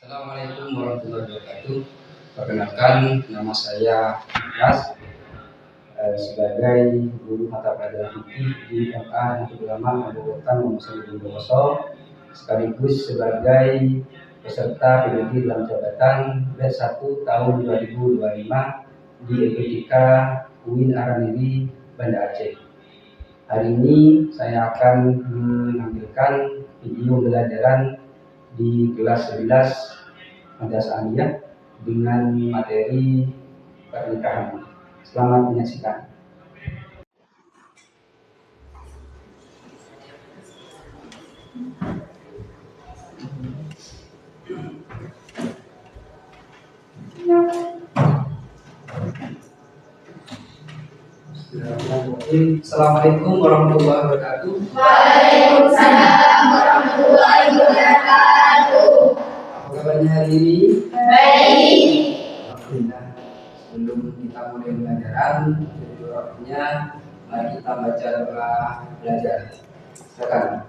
Assalamualaikum warahmatullahi wabarakatuh. Perkenalkan, nama saya Mas sebagai guru mata pelajaran fikih di MA Nahdlatul Ulama Kabupaten Bondowoso, sekaligus sebagai peserta PBG dalam jabatan batch 1 tahun 2025 di LPDK UIN Araniri, Banda Aceh. Hari ini saya akan menampilkan video pembelajaran di kelas 11 Madrasah Aliyah dengan materi pernikahan. Selamat menyaksikan. Assalamualaikum warahmatullahi wabarakatuh. Waalaikumsalam warahmatullahi wabarakatuh. Apa kabarnya hari ini? Baik. Alhamdulillah. Sebelum kita mulai pembelajaran, jadi waktunya mari kita baca doa belajar. Silakan.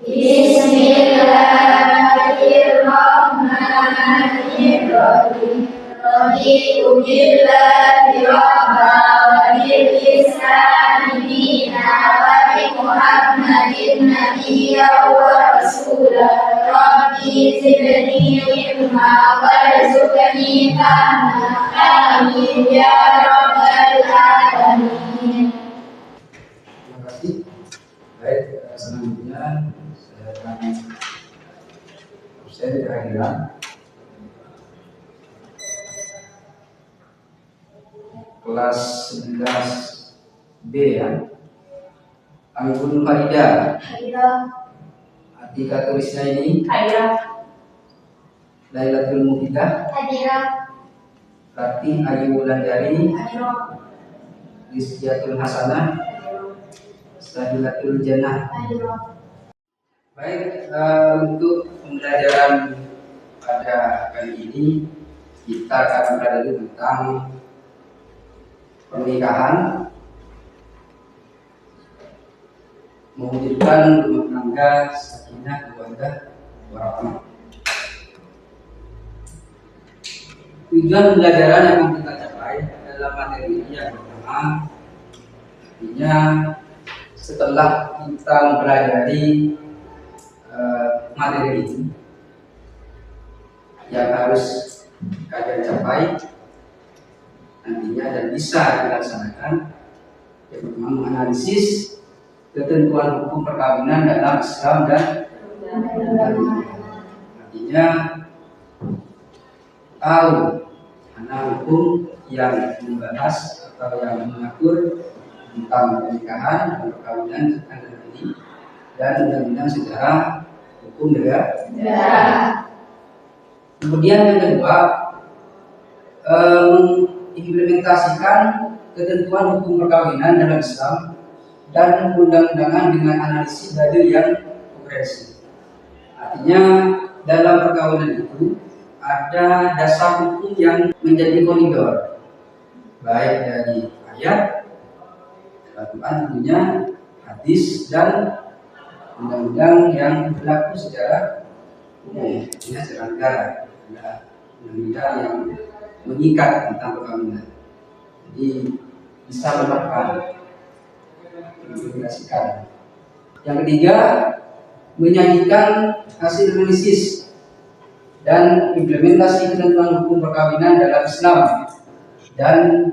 Bismillahirrahmanirrahim. Raditu billahi rabban wa bil islami dinan wa bi Muhammadin nabiyyan wa rasulan. Rabbi zidni ilma warzuqni fahma. Amin ya rabbal alamin. Terima kasih. Baik, selanjutnya saya akan absen kehadiran. Kelas 11B ya. Anggun Farida. Arti tulisnya ini Lailatul Mufidah. Rati Ayu Wulandari. Rizkiatul Hasanah. Sahilatul Jannah. Baik, untuk pembelajaran pada kali ini kita akan belajar tentang pernikahan, mewujudkan rumah tangga sakinah mawaddah warahmah. Tujuan pembelajaran yang akan kita capai dalam materi ini yang pertama, artinya setelah kita mempelajari materi ini yang harus kalian capai nantinya dan bisa dilaksanakan, yang pertama menganalisis ketentuan hukum perkawinan dalam Islam dan artinya tahu mana hukum yang membahas atau yang mengatur tentang pernikahan dan perkawinan ini dan undang-undang secara hukum negara. Kemudian yang kedua, implementasikan ketentuan hukum perkawinan dalam Islam dan undang-undangan dengan analisis dalil yang komprehensif. Artinya dalam perkawinan itu ada dasar hukum yang menjadi koridor, baik dari ayat, Al-Quran tentunya, hadis dan undang-undang yang berlaku secara umum, secara negara. Ada undang-undang yang mengikat tentang perkawinan, jadi bisa menerapkan, mengimplementasikan. Yang ketiga, menyajikan hasil analisis dan implementasi ketentuan hukum perkawinan dalam Islam dan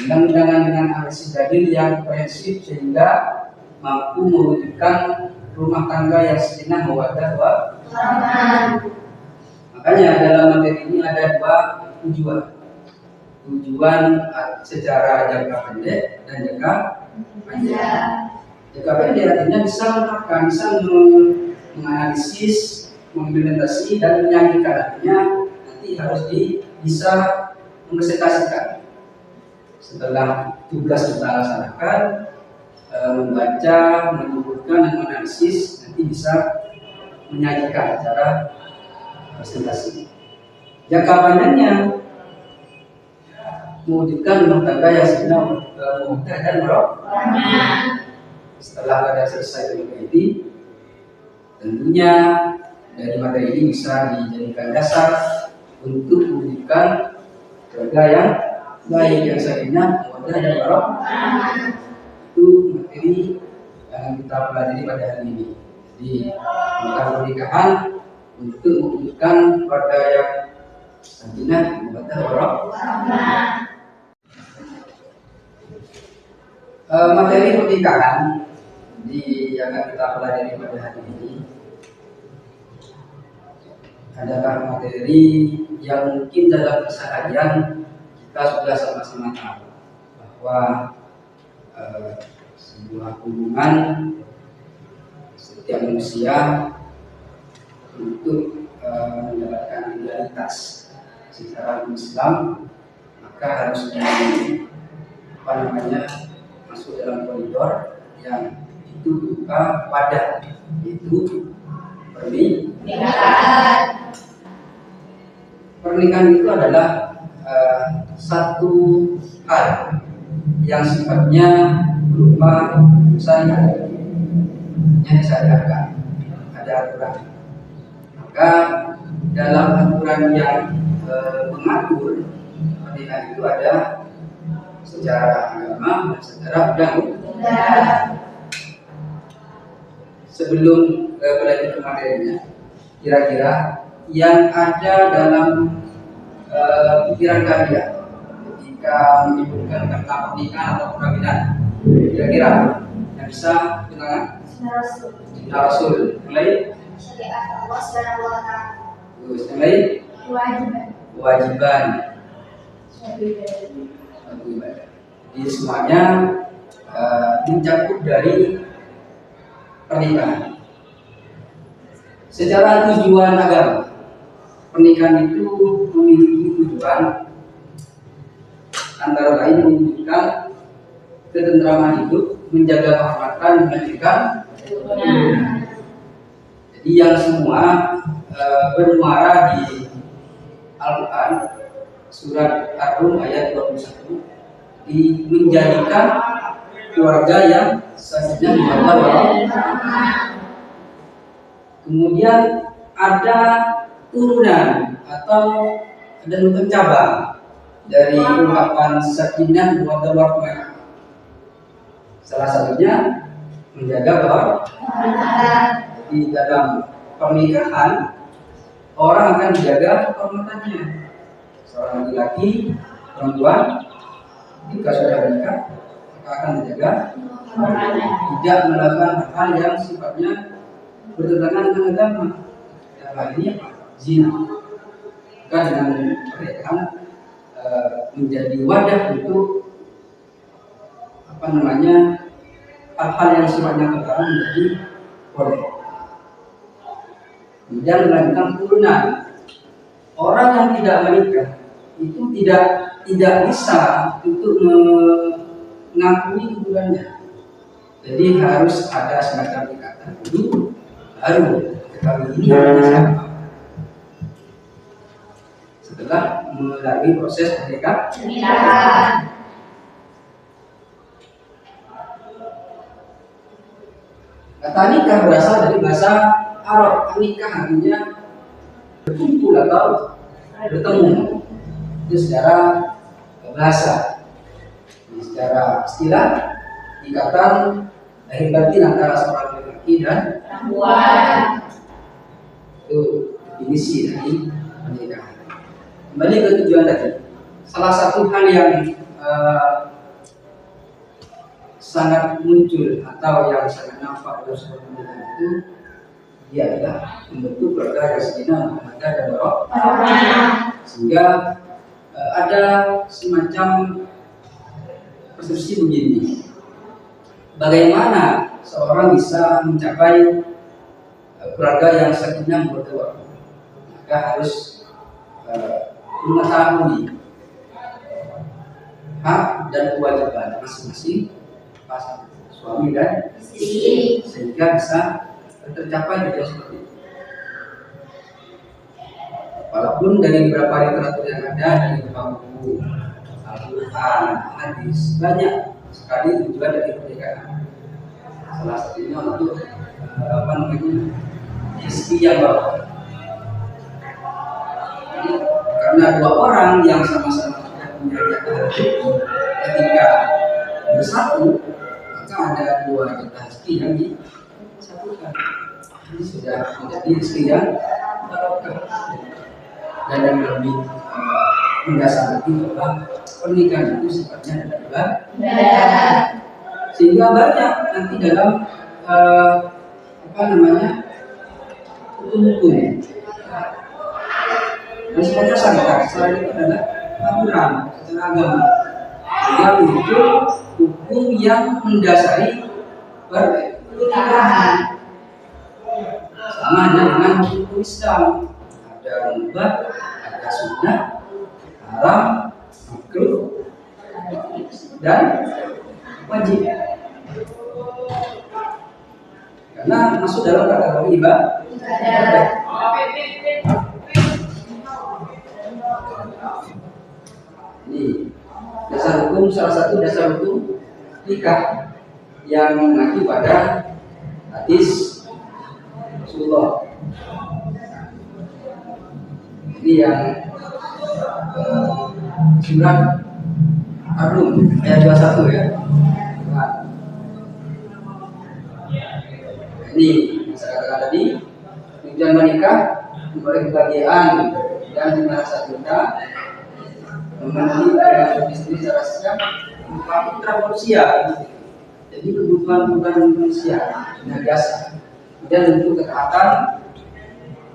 undang-undangan dengan analisis dalil yang komprehensif sehingga mampu mewujudkan rumah tangga yang sakinah mawaddah warahmah. Makanya dalam materi ini ada dua tujuan secara jangka pendek dan jangka panjang. Jangka pendek artinya bisa menerapkan, bisa menganalisis, mengimplementasi dan menyajikan, artinya nanti harus bisa mempresentasikan. Setelah tugas kita laksanakan, membaca, mengumpulkan dan menganalisis, nanti bisa menyajikan secara presentasi. Jangka panjangnya mewujudkan rumah tangga yang sakinah mawaddah dan warahmah. Setelah ada selesai ini, tentunya dari materi ini bisa dijadikan dasar untuk mewujudkan keluarga yang baik, yang sakinah, mawaddah dan warahmah. Itu materi yang kita pelajari pada hari ini. Jadi tentang pernikahan untuk mewujudkan keluarga yang sakinah, mawaddah, warahmah. Materi pernikahan yang akan kita pelajari pada hari ini adalah materi yang mungkin dalam keseharian kita sudah sama-sama tahu bahwa sebuah hubungan setiap manusia untuk mendapatkan idealitas secara Islam, maka harus masuk dalam koridor yang itu berupa wadah, itu pernikahan. Pernikahan itu adalah satu hal yang sifatnya berupa syariat, yang disyariatkan, ada aturan. Maka dalam aturan yang mengatur pernikahan itu ada secara agama dan secara undang-undang. Sebelum belajar ke materinya, kira-kira yang ada dalam pikiran kalian ketika menyebutkan kata pernikahan atau perkawinan, kira-kira yang bisa kenangan? Sunnah Rasul. Mulai syariat Allah Subhanahu wa taala. Terus yang lain? Kewajiban. Suatu ibadah. Jadi semuanya mencakup dari pernikahan. Secara tujuan agama, pernikahan itu memiliki tujuan antara lain mewujudkan ketentraman hidup, menjaga kehormatan, menghadirkan keturunan. Jadi yang semua bermuara di Al-Quran surat Ar-Rum ayat 21, menjadikan keluarga yang sakinah, mawaddah, warahmah. Kemudian ada turunan atau ada bentuk cabang dari ungkapan sakinah, mawaddah, warahmah. Salah satunya menjaga kehormatan. Di dalam pernikahan orang akan menjaga kehormatannya. Seorang laki-laki, perempuan, jika sudah menikah maka akan menjaga tidak melakukan hal yang sifatnya bertentangan dengan agama. Dalam hal ini zina. Maka dengan pernikahan menjadi wadah untuk hal-hal yang sifatnya terlarang menjadi boleh. Kemudian melanjutkan turunan. Orang yang tidak menikah itu tidak bisa untuk mengakui kuburannya. Jadi harus ada semacam ikatan dulu, baru ketahui ini namanya siapa. Setelah melalui proses pernikahan. Kata nikah berasal dari bahasa Arab. Nikah artinya berkumpul atau bertemu. Itu secara bahasa. Secara istilah, ikatan lahir batin antara seorang laki-laki dan perempuan. Itu definisi dari pernikahan. Kembali ke tujuan tadi. Salah satu hal yang sangat muncul atau yang sangat nampak dalam sebuah pernikahan itu dia adalah membentuk keluarga yang sakinah, mawaddah dan warahmah. Sehingga ada semacam persepsi begini, bagaimana seorang bisa mencapai keluarga yang sakinah, mawaddah, warahmah? Maka harus mengetahui hak dan kewajiban masing-masing pasangan suami dan istri sehingga bisa tercapai juga seperti itu. Walaupun dari beberapa literatur yang ada dari beberapa buku Al-Quran, hadis, banyak sekali tujuan dari pernikahan. Salah satunya untuk istri yang baik. Jadi, karena dua orang yang sama-sama tidak punya jatah rezeki, ketika bersatu maka ada dua jatah rezeki yang disatukan. Ini sudah menjadi rezeki yang barokah. Dan yang lebih mendasar lagi adalah pernikahan itu sifatnya adalah sehingga banyak nanti dalam hukum-hukum. Dan sifatnya syariat. Syariat itu adalah aturan secara agama. Sehingga muncul hukum yang mendasari pernikahan. Sama halnya dengan hukum Islam. Ada mubah, ada sunnah, haram, makruh, dan wajib. Karena masuk dalam kategori ibadah. Ini dasar hukum, salah satu dasar hukum nikah yang mengacu pada hadis Rasulullah. Ini yang surat Ar-Rum ayat 21 ya. Nah, ini saya katakan tadi, tujuan menikah memperoleh kebahagiaan dan merasa cinta, memenuhi kebutuhan istri secara siap, putra manusia. Jadi kebutuhan manusia yang biasa. Dan untuk ketaatan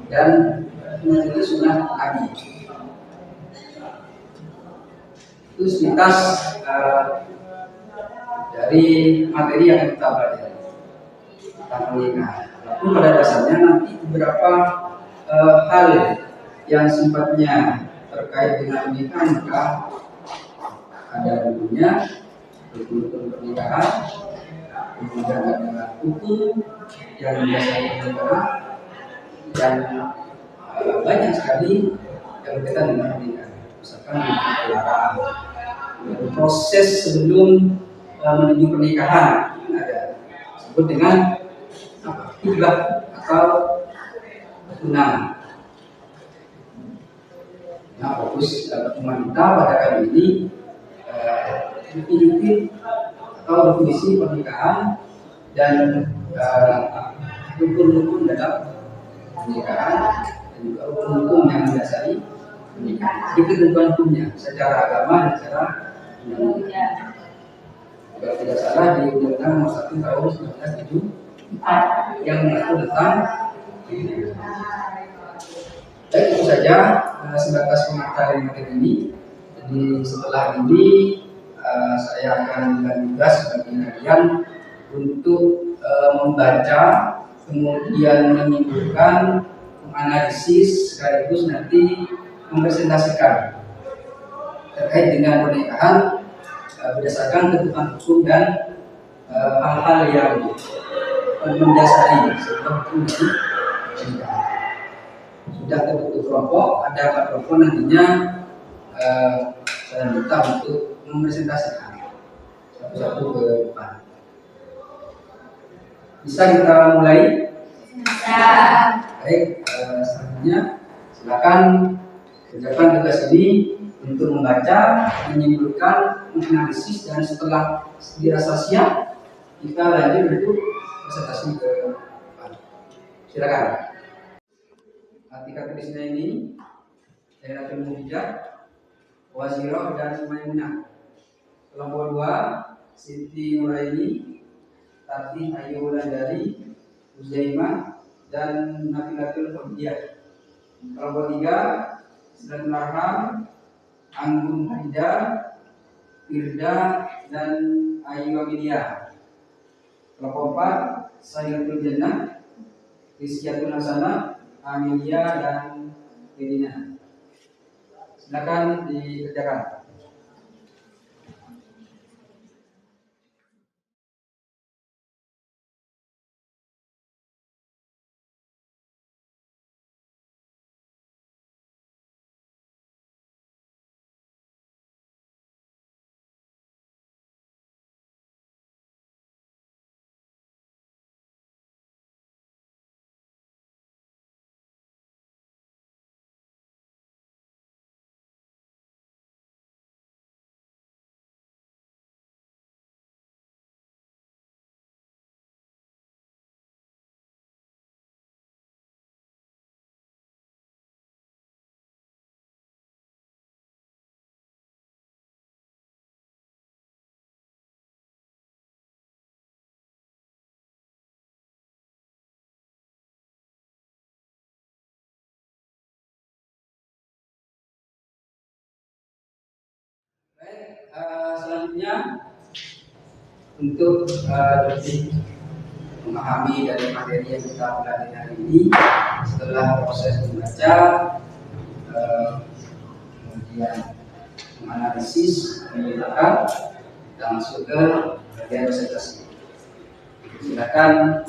dan mengikuti sunnah Nabi. Itu sekilas dari materi yang kita pelajari tentang pernikahan. Walaupun pada dasarnya nanti beberapa hal yang sifatnya terkait dengan pernikahan, maka ada dulunya rukun pernikahan, kemudian ada hukum yang mendasari pernikahan, dan banyak sekali yang berkaitan dengan pernikahan. Misalkan dilarang, proses sebelum menuju pernikahan ada disebut dengan hibah atau tunangan. Nah, fokus pertemuan kita pada kali ini definitif atau definisi pernikahan dan rukun-rukun dalam pernikahan dan juga hukum-hukum yang mendasari pernikahan. Itu ketentuan hukumnya secara agama dan secara undang-undang. Kalau tidak salah di Undang-Undang Nomor 1 Tahun 1974 yang mengatur tentang dan itu saja sebatas pengetahuan materi ini. Jadi setelah ini saya akan tugas bagi kalian untuk membaca, kemudian menyimpulkan, menganalisis, sekaligus nanti mempresentasikan terkait dengan pernikahan berdasarkan ketentuan hukum dan hal-hal yang mendasari sebuah hukum dari pernikahan. Sudah terbentuk kelompok, ada 4 kelompok nantinya saya minta untuk mempresentasikan satu-satu ke depan. Bisa kita mulai? Bisa. Baik, selanjutnya silakan kerjakan tugas ini untuk membaca, menyimpulkan, menganalisis, dan setelah dirasa siap kita lanjut untuk presentasi ke depan. Silakan. Tiga tulisnya ini Dairatul Muhijah, Wazirah, dan Maimunah. Kelompok 2 Siti Nuraini, Tati Ayu Wulandari, Uzaimah, dan Nabilatul Fadiyah. Kelompok 3 Silatul Arham, Anggun Haida, Firda, dan Ayu Amelia. Kelompok 4 Sayyidatul Jannah, Rizkiatul Hasanah, Amelia, dan Irina. Silakan dikerjakan. Selanjutnya untuk lebih memahami dari materi yang kita pelajari hari ini, setelah proses membaca, kemudian menganalisis, menyimpulkan, kita masuk ke bagian presentasi. Silakan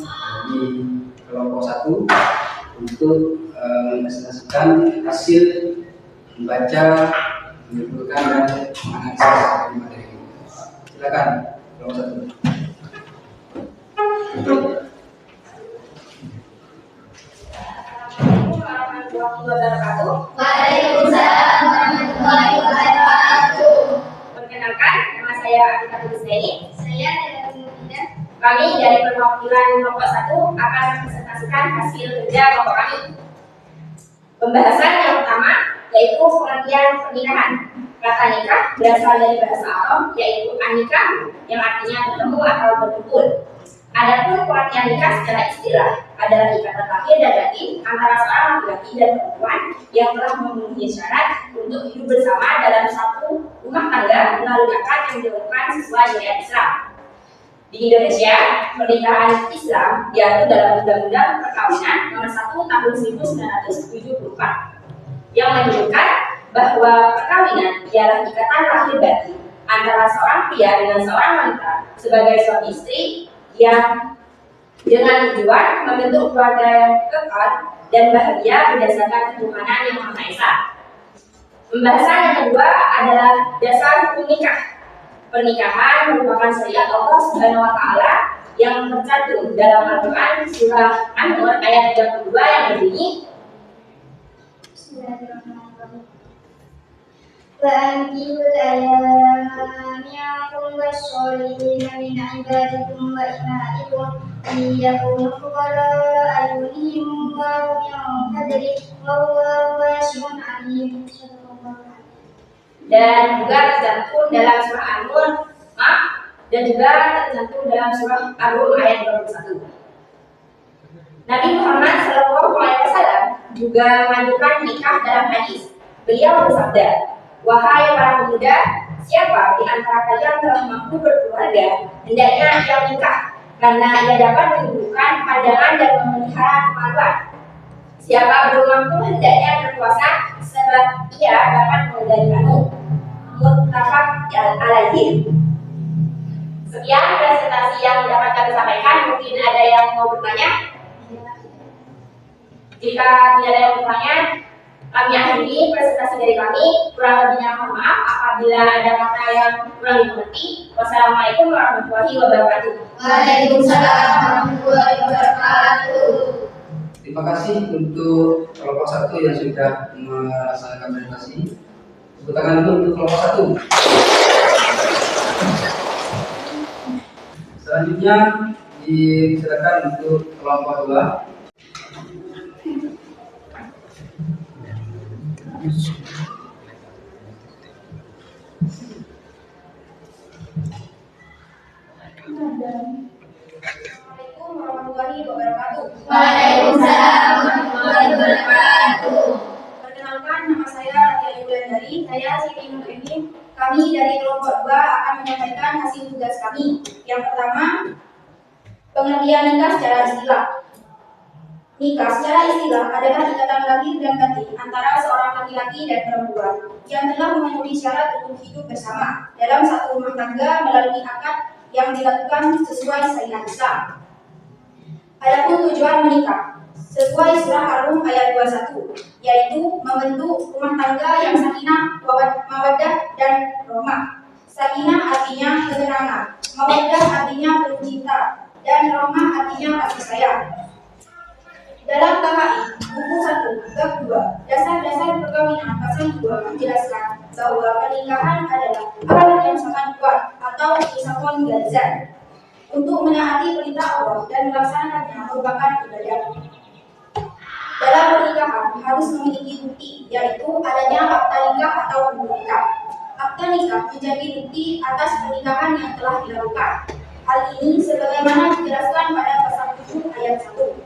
di kelompok 1 untuk mempresentasikan hasil membaca, menyimpulkan dan menganalisis dari materi ini. Silakan kelompok 1. Waalaikumsalam warahmatullahi wabarakatuh. Perkenalkan, nama saya Anita Husseini. Saya adalah Muhammad. Kami dari perwakilan kelompok 1 akan mempresentasikan hasil kerja kelompok kami. Pembahasan yang pertama yaitu pengertian pernikahan. Kata nikah berasal dari bahasa Arab yaitu anikah yang artinya bertemu atau berkumpul. Adapun pengertian nikah secara istilah adalah ikatan lahir dan batin antara seorang laki-laki dan perempuan yang telah memenuhi syarat untuk hidup bersama dalam satu rumah tangga melalui akad yang dilakukan sesuai syariat Islam. Di Indonesia, pernikahan Islam diatur dalam Undang-Undang Perkawinan Nomor 1 Tahun 1974 yang menyebutkan bahwa perkawinan ialah ikatan lahir batin antara seorang pria dengan seorang wanita sebagai suami istri yang dengan tujuan membentuk keluarga yang kekal dan bahagia berdasarkan ketuhanan yang Maha Esa. Pembahasan yang kedua adalah dasar hukum nikah. Pernikahan merupakan syariat Allah Subhanahu wa Ta'ala yang tercantum dalam Al-Quran surah An-Nur ayat 32 yang berbunyi, وأنكحوا الأيام منكم والصالحين من عبادكم وإمائكم إن يكونوا فقراء يغنيهم الله من فضله والله واسع عليم. dan juga tercantum dalam surah An-Nur dan juga tercantum dalam surah Ar-Rum ayat 21. Nabi Muhammad SAW juga menganjurkan nikah dalam hadis. Beliau bersabda, "Wahai para pemuda, siapa di antara kalian telah mampu berkeluarga, hendaknya ia menikah, karena ia dapat menunjukkan pandangan dan memelihara kemaluan. Siapa belum mampu, hendaknya berpuasa, sebab ia dapat mengendalikanmu." Muttafaq alaihi. Sekian presentasi yang dapat kami sampaikan. Mungkin ada yang mau bertanya? Jika tidak ada yang bertanya, kami akhiri presentasi dari kami. Kurang lebihnya mohon maaf apabila ada kata yang kurang dimengerti. Wassalamualaikum warahmatullahi wabarakatuh. Waalaikumsalam warahmatullahi wabarakatuh. Terima kasih untuk kelompok 1 yang sudah melaksanakan presentasi. Tepuk tangan dulu untuk kelompok 1. Selanjutnya disilakan untuk kelompok 2. Assalamualaikum warahmatullahi wabarakatuh. Waalaikumsalam warahmatullahi wabarakatuh. Perkenalkan, nama saya Ratia Yulandari. Saya Siti Nureni. Kami dari kelompok 2 akan menyampaikan hasil tugas kami. Yang pertama, pengertian nikah secara istilah. Nikah secara istilah adalah ikatan lahir dan batin antara seorang laki-laki dan perempuan yang telah memenuhi syarat untuk hidup bersama dalam satu rumah tangga melalui akad yang dilakukan sesuai syariat Islam. Adapun tujuan menikah sesuai surah Ar-Rum ayat 21, yaitu membentuk rumah tangga yang sakinah, mawaddah dan rahmah. Sakinah artinya ketenangan, mawaddah artinya penuh cinta, dan rahmah artinya kasih sayang. Dalam KHI buku 1 bab 2 dasar-dasar perkawinan pasal 2 menjelaskan bahwa pernikahan adalah akad yang sangat kuat atau misakon gazan untuk menaati perintah Allah dan melaksanakannya merupakan ibadah. Dalam pernikahan harus memiliki bukti, yaitu adanya akta nikah atau buku nikah. Akta nikah menjadi bukti atas pernikahan yang telah dilakukan. Hal ini sebagaimana dijelaskan pada pasal 7 ayat 1.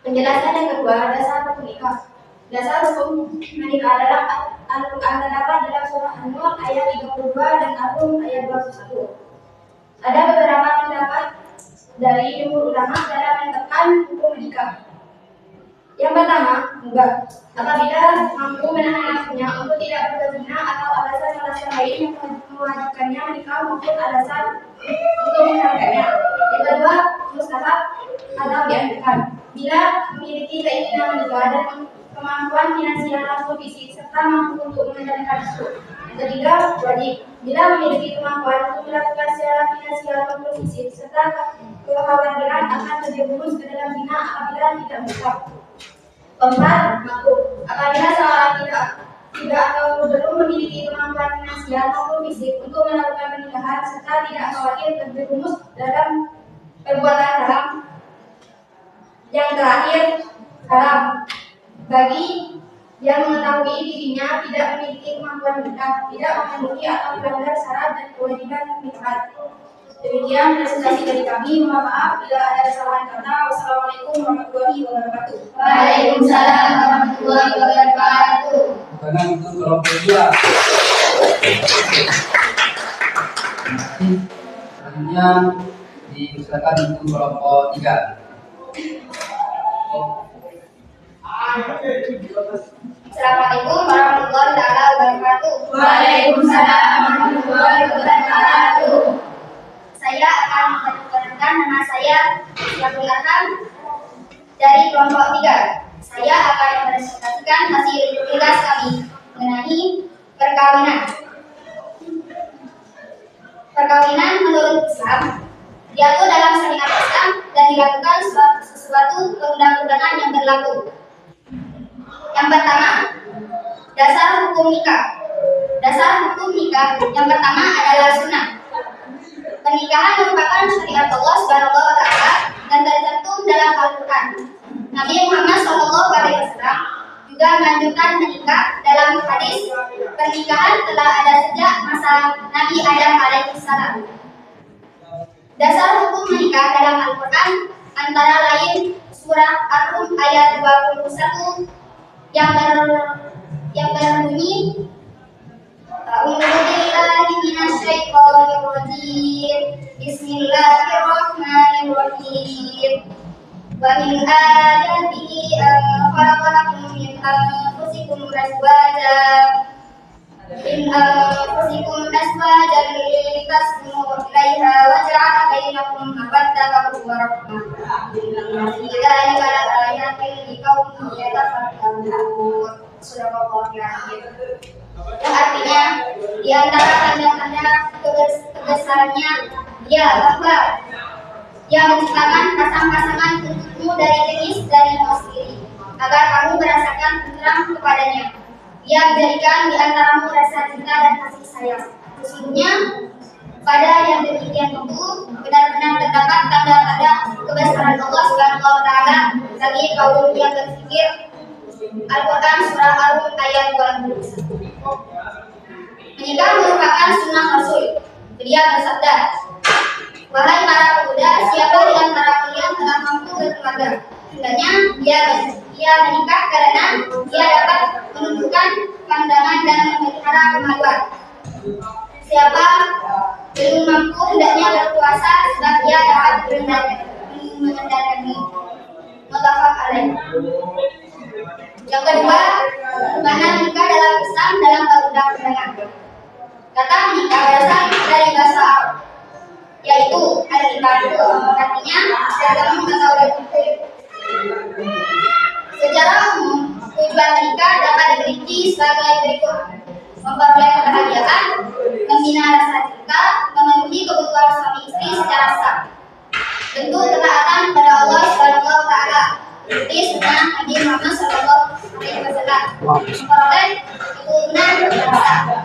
Penjelasan yang kedua, dasar hukum nikah. Dasar hukum menikah adalah Al-Quran terdapat dalam surah An-Nur ayat 32 dan Al-Rum ayat 21. Ada beberapa pendapat dari jumhur ulama dalam menetapkan hukum menikah. Yang pertama, mubah. Apabila mampu menahan nafsunya untuk tidak berzina atau alasan-alasan lain yang mewajibkannya menikah maupun alasan untuk menghargainya. Yang kedua, mustahab atau dianjurkan. Bila memiliki keinginan menikah dan kemampuan finansial atau fisik serta mampu untuk mengendalikan nafsu. Yang ketiga, wajib. Bila memiliki kemampuan untuk melakukan secara finansial maupun fisik serta kekhawatiran akan terjerumus ke dalam zina apabila tidak menikah. Keempat, makruh. Apabila seorang tidak atau belum memiliki kemampuan finansial maupun fisik untuk melakukan pernikahan serta tidak khawatir terjerumus dalam perbuatan haram. Yang terakhir, haram bagi yang mengetahui dirinya tidak memiliki kemampuan menikah, tidak memenuhi atau melanggar syarat dan kewajiban pernikahan. Demikian presentasi dari kami. Mohon maaf bila ada kesalahan kata. Wassalamualaikum warahmatullahi wabarakatuh. Waalaikumsalam warahmatullahi wabarakatuh. Tangan untuk kelompok 2. Selanjutnya dipersilakan untuk kelompok 3. Assalamualaikum warahmatullahi wabarakatuh. Waalaikumsalam warahmatullahi wabarakatuh. Saya akan memperkenalkan nama saya Abdul Arham dari kelompok 3. Saya akan mempresentasikan hasil tugas kami mengenai perkawinan. Perkawinan menurut Islam diatur dalam syariat Islam dan dilakukan sesuatu perundang-undangan yang berlaku. Yang pertama, dasar hukum nikah. Dasar hukum nikah yang pertama adalah sunnah. Pernikahan merupakan syariat Allah Subhanahu wa taala dan tercantum dalam Al-Qur'an. Nabi Muhammad SAW juga menganjurkan menikah dalam hadis pernikahan telah ada sejak masa Nabi Adam alaihissalam. Dasar hukum menikah dalam Al-Qur'an antara lain surah Ar-Rum ayat 21 yang berbunyi A'udzubillahi minasyaitonirrajim. Bismillahirrahmanirrahim. Wa min ayatihi an khalaqalakum min anfusikum azwajan litaskunu ilaiha wa ja'ala bainakum mawaddatan wa rahmah. Inna fi dzalika laayatin liqaumin yatafakkarun. Subhanallah. Yang artinya di antara tanda-tanda kebesarannya bahwa Dia menciptakan pasang-pasangan untukmu dari jenis dari kamu sendiri agar kamu merasakan tenteram kepadanya. Dia menjadikan di antaramu rasa cinta dan kasih sayang. Sesungguhnya pada yang demikian itu benar-benar terdapat tanda-tanda kebesaran Allah Subhanahu wa taala bagi kaum yang berpikir. Al-Quran surah Al-Rum ayat 21. Menikah merupakan sunnah Rasul. Dia bersabda, "Wahai para pemuda, siapa di antara kalian telah mampu berkeluarga, hendaknya dia menikah karena dia dapat menunjukkan pandangan dan memelihara kemaluan. Siapa belum mampu, hendaknya berpuasa sebab dia dapat mengendalikannya." Muttafaq alaih. Yang kedua, makna menikah dalam Islam dalam perundang-undangan. Kata menikah berasal dari bahasa Arab, yaitu al-ibadu, artinya bertemu atau berkumpul. Secara umum, tujuan menikah dapat dirinci sebagai berikut: memperoleh kebahagiaan, membina rasa cinta, memenuhi kebutuhan suami istri secara sah, bentuk ketaatan kepada Allah Subhanahu wa taala, seperti sunnah Nabi Muhammad SAW, memperoleh keturunan bangsa.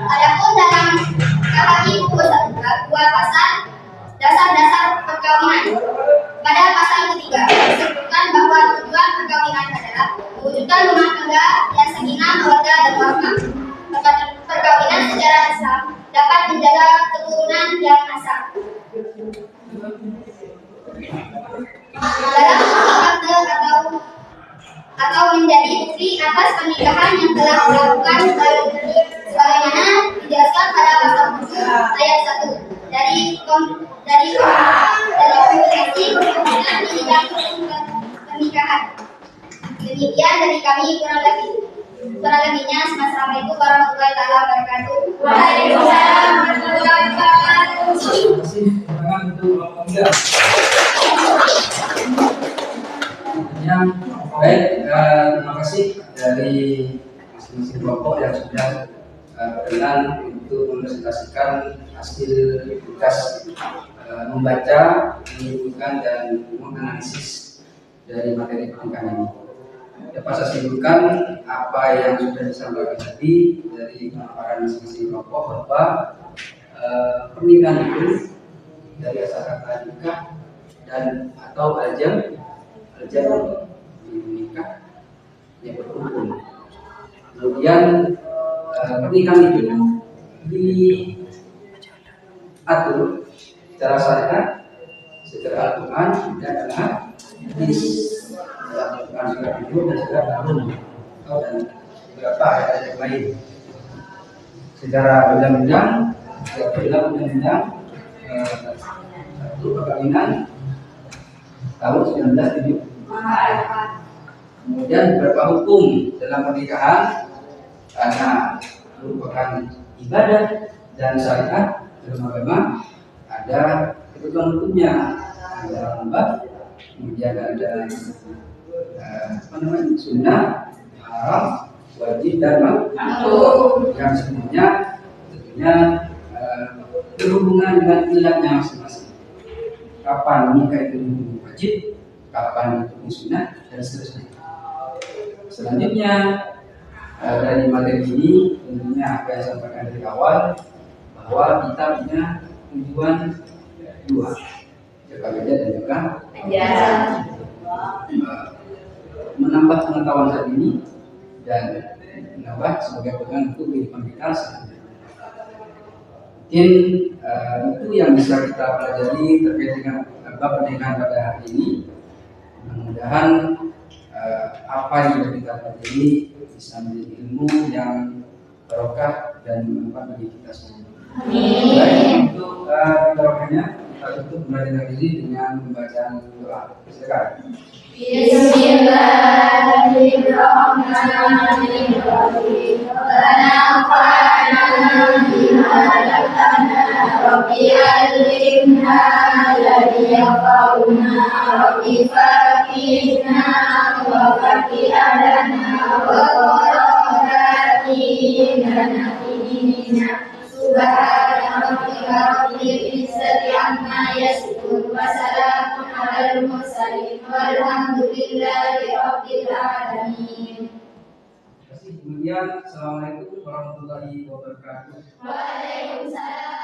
Adapun dalam KHI buku 2 pasal dasar-dasar perkawinan, pada pasal ketiga disebutkan bahwa tujuan perkawinan adalah mewujudkan rumah tangga yang sakinah, mawaddah dan warahmah. Perkawinan secara Islam dapat menjaga keturunan yang nasab. Dalam akad atau atau menjadi bukti atas pernikahan yang telah dilakukan sebagaimana dijelaskan pada pasal 7 ayat 1 dari kompetensi dan bidang pernikahan. Demikian dari kami kurang lebihnya. Assalamualaikum warahmatullahi wabarakatuh. Waalaikumsalam warahmatullahi wabarakatuh. Terima kasih teman untuk waktunya. Baik, terima kasih dari masing-masing kelompok yang sudah berkenan untuk mempresentasikan hasil tugas membaca, menyimpulkan dan menganalisis dari materi pernikahan ini. Dapat saya simpulkan apa yang sudah disampaikan tadi dari pemaparan masing-masing kelompok bahwa pernikahan itu dari asal kata nikah dan atau ajal menikah yang berkumpul. Kemudian pernikahan itu diatur secara syariat, secara Al-Quran dan dalam hadis. Al-Quran surat itu dan surat Al-Rum dan beberapa ayat yang lain. Secara undang-undang satu perkawinan tahun 1974. Kemudian beberapa hukum dalam pernikahan karena merupakan ibadah dan syariat dalam agama, ada ketentuan hukumnya, ada lembab, kemudian ada sunnah, haram, wajib dan makruh yang sebenarnya tentunya berhubungan dengan pilihannya masing-masing. Kapan nikah itu wajib, kapan itu sunnah, dan seterusnya. Selanjutnya dari materi ini tentunya apa yang saya sampaikan dari awal bahwa kita punya tujuan dua, jaga beda dan juga menambah pengetahuan saat ini dan menambah sebagai pegangan untuk kehidupan kita selanjutnya. Mungkin itu yang bisa kita pelajari terkait dengan bab pernikahan pada hari ini. Mudah-mudahan apa yang sudah kita pelajari bisa menjadi ilmu yang barokah dan bermanfaat bagi kita semua. Amin. Untuk barokahnya kita tutup pembelajaran ini dengan pembacaan doa. Silakan. Bismillahirrahmanirrahim. Wanafa'na bima 'allamtana. Rabbi 'allimna alladhi yanfa'una. Rabbi faqihna wa faqih 'alana wa qurrata lana fi dinina. Subhana rabbika rabbil izzati amma yasifun wa salamun 'alal mursalin walhamdulillahi rabbil alamin. Kemudian, assalamualaikum warahmatullahi wabarakatuh. Waalaikumsalam.